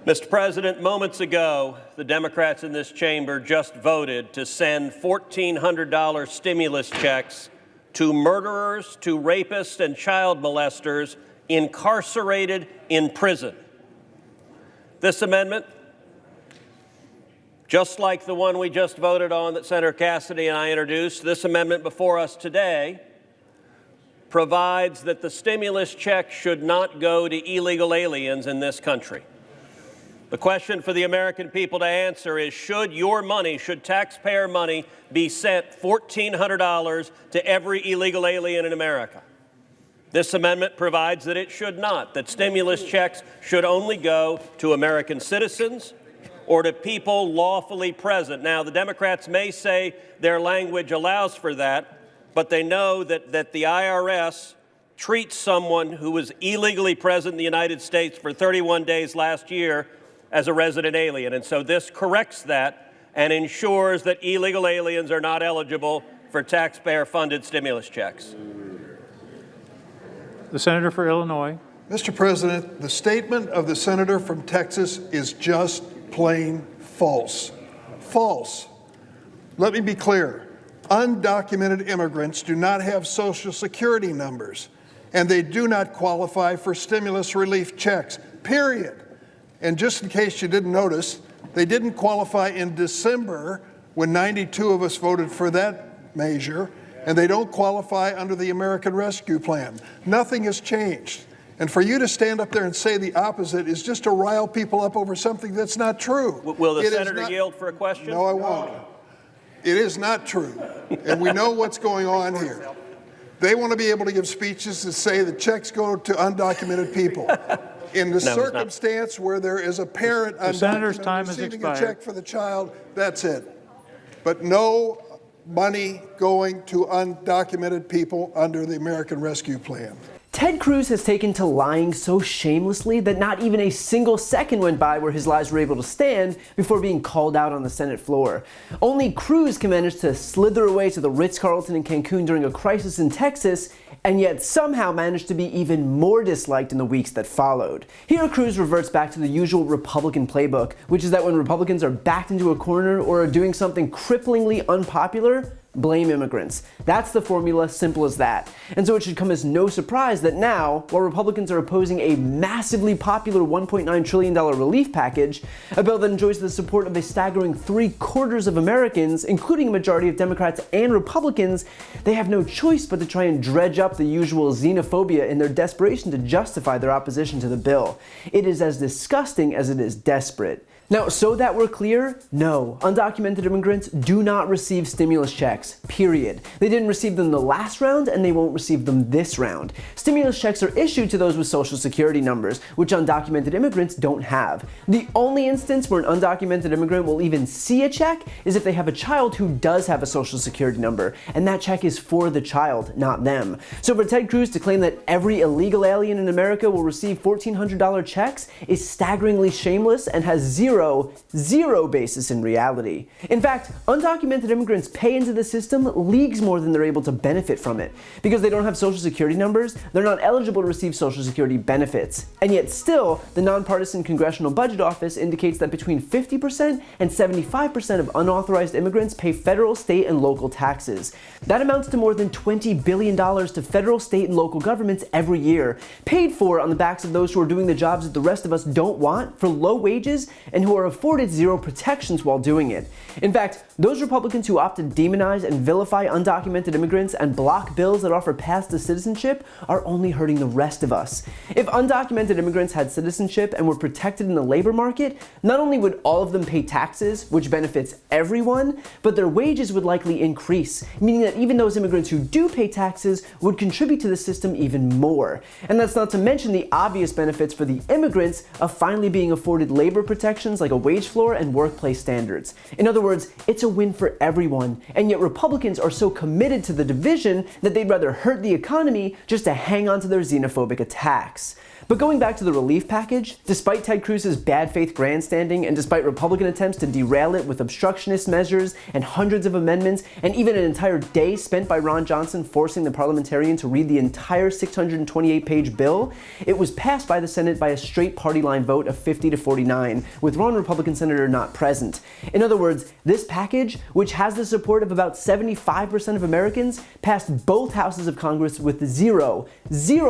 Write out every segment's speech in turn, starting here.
Mr. President, moments ago, the Democrats in this chamber just voted to send $1,400 stimulus checks to murderers, to rapists and child molesters incarcerated in prison. This amendment, just like the one we just voted on that Senator Cassidy and I introduced, this amendment before us today provides that the stimulus check should not go to illegal aliens in this country. The question for the American people to answer is, should your money, should taxpayer money be sent $1,400 to every illegal alien in America? This amendment provides that it should not, that stimulus checks should only go to American citizens or to people lawfully present. Now, the Democrats may say their language allows for that, but they know that the IRS treats someone who was illegally present in the United States for 31 days last year as a resident alien. And so this corrects that and ensures that illegal aliens are not eligible for taxpayer-funded stimulus checks. The senator for Illinois. Mr. President, the statement of the senator from Texas is just plain false. False. Let me be clear. Undocumented immigrants do not have Social Security numbers, and they do not qualify for stimulus relief checks, period. And just in case you didn't notice, they didn't qualify in December when 92 of us voted for that measure, and they don't qualify under the American Rescue Plan. Nothing has changed. And for you to stand up there and say the opposite is just to rile people up over something that's not true. Will the senator yield for a question? No, I won't. It is not true. And we know what's going on here. They want to be able to give speeches that say the checks go to undocumented people. In the circumstance where there is a parent undocumented receiving a check for the child, that's it. But no money going to undocumented people under the American Rescue Plan. Ted Cruz has taken to lying so shamelessly that not even a single second went by where his lies were able to stand before being called out on the Senate floor. Only Cruz can manage to slither away to the Ritz-Carlton in Cancun during a crisis in Texas, and yet somehow managed to be even more disliked in the weeks that followed. Here, Cruz reverts back to the usual Republican playbook, which is that when Republicans are backed into a corner or are doing something cripplingly unpopular, blame immigrants. That's the formula, simple as that. And so it should come as no surprise that now, while Republicans are opposing a massively popular $1.9 trillion relief package, a bill that enjoys the support of a staggering 3/4 of Americans, including a majority of Democrats and Republicans, they have no choice but to try and dredge up the usual xenophobia in their desperation to justify their opposition to the bill. It is as disgusting as it is desperate. Now, so that we're clear, no, undocumented immigrants do not receive stimulus checks, period. They didn't receive them the last round, and they won't receive them this round. Stimulus checks are issued to those with Social Security numbers, which undocumented immigrants don't have. The only instance where an undocumented immigrant will even see a check is if they have a child who does have a Social Security number, and that check is for the child, not them. So for Ted Cruz to claim that every illegal alien in America will receive $1,400 checks is staggeringly shameless and has zero basis in reality. In fact, undocumented immigrants pay into the system leagues more than they're able to benefit from it. Because they don't have Social Security numbers, they're not eligible to receive Social Security benefits. And yet still, the nonpartisan Congressional Budget Office indicates that between 50% and 75% of unauthorized immigrants pay federal, state, and local taxes. That amounts to more than $20 billion to federal, state, and local governments every year, paid for on the backs of those who are doing the jobs that the rest of us don't want for low wages and who are afforded zero protections while doing it. In fact, those Republicans who opt to demonize and vilify undocumented immigrants and block bills that offer paths to citizenship are only hurting the rest of us. If undocumented immigrants had citizenship and were protected in the labor market, not only would all of them pay taxes, which benefits everyone, but their wages would likely increase, meaning that even those immigrants who do pay taxes would contribute to the system even more. And that's not to mention the obvious benefits for the immigrants of finally being afforded labor protections things like a wage floor and workplace standards. In other words, it's a win for everyone, and yet Republicans are so committed to the division that they'd rather hurt the economy just to hang on to their xenophobic attacks. But going back to the relief package, despite Ted Cruz's bad faith grandstanding and despite Republican attempts to derail it with obstructionist measures and hundreds of amendments and even an entire day spent by Ron Johnson forcing the parliamentarian to read the entire 628-page bill, it was passed by the Senate by a straight party line vote of 50 to 49, with one Republican senator not present. In other words, this package, which has the support of about 75% of Americans, passed both houses of Congress with zero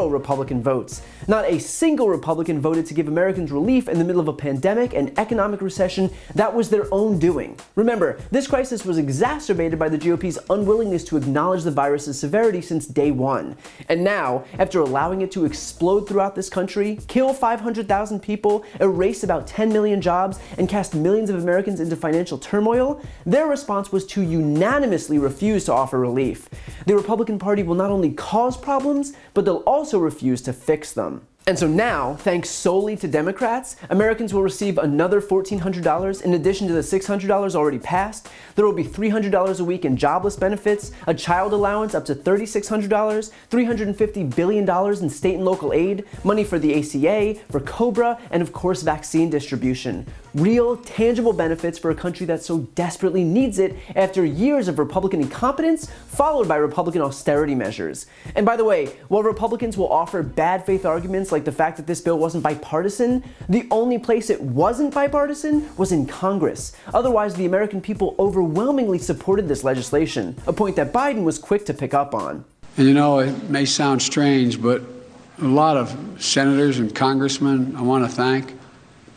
Republican votes. Not a single Republican voted to give Americans relief in the middle of a pandemic and economic recession that was their own doing. Remember, this crisis was exacerbated by the GOP's unwillingness to acknowledge the virus's severity since day one. And now, after allowing it to explode throughout this country, kill 500,000 people, erase about 10 million jobs, and cast millions of Americans into financial turmoil, their response was to unanimously refuse to offer relief. The Republican Party will not only cause problems, but they'll also refuse to fix them. And so now, thanks solely to Democrats, Americans will receive another $1,400 in addition to the $600 already passed. There will be $300 a week in jobless benefits, a child allowance up to $3,600, $350 billion in state and local aid, money for the ACA, for COBRA, and of course vaccine distribution. Real, tangible benefits for a country that so desperately needs it after years of Republican incompetence followed by Republican austerity measures. And by the way, while Republicans will offer bad faith arguments like the fact that this bill wasn't bipartisan, the only place it wasn't bipartisan was in Congress. Otherwise, the American people overwhelmingly supported this legislation, a point that Biden was quick to pick up on. And you know, it may sound strange, but a lot of senators and congressmen I want to thank.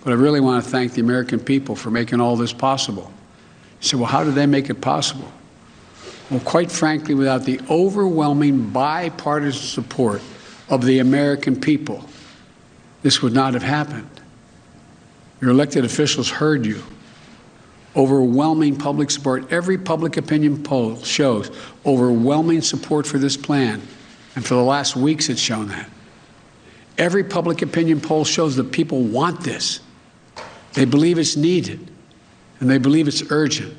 But I really want to thank the American people for making all this possible. You say, well, how did they make it possible? Well, quite frankly, without the overwhelming bipartisan support of the American people, this would not have happened. Your elected officials heard you. Overwhelming public support. Every public opinion poll shows overwhelming support for this plan. And for the last weeks, it's shown that. Every public opinion poll shows that people want this. They believe it's needed, and they believe it's urgent.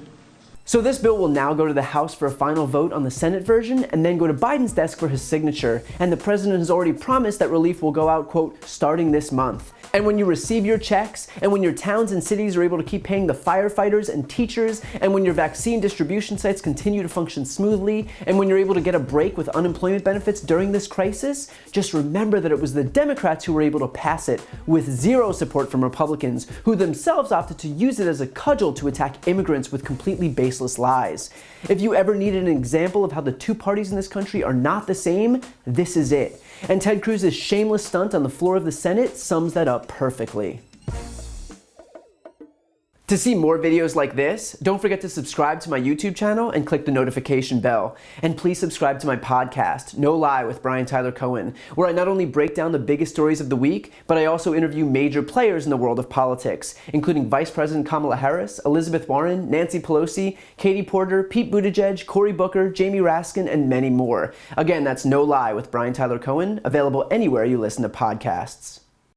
So this bill will now go to the House for a final vote on the Senate version and then go to Biden's desk for his signature. And the president has already promised that relief will go out, quote, starting this month. And when you receive your checks, and when your towns and cities are able to keep paying the firefighters and teachers, and when your vaccine distribution sites continue to function smoothly, and when you're able to get a break with unemployment benefits during this crisis, just remember that it was the Democrats who were able to pass it with zero support from Republicans, who themselves opted to use it as a cudgel to attack immigrants with completely baseless lies. If you ever needed an example of how the two parties in this country are not the same, this is it. And Ted Cruz's shameless stunt on the floor of the Senate sums that up perfectly. To see more videos like this, don't forget to subscribe to my YouTube channel and click the notification bell. And please subscribe to my podcast, No Lie with Brian Tyler Cohen, where I not only break down the biggest stories of the week, but I also interview major players in the world of politics, including Vice President Kamala Harris, Elizabeth Warren, Nancy Pelosi, Katie Porter, Pete Buttigieg, Cory Booker, Jamie Raskin, and many more. Again, that's No Lie with Brian Tyler Cohen, available anywhere you listen to podcasts.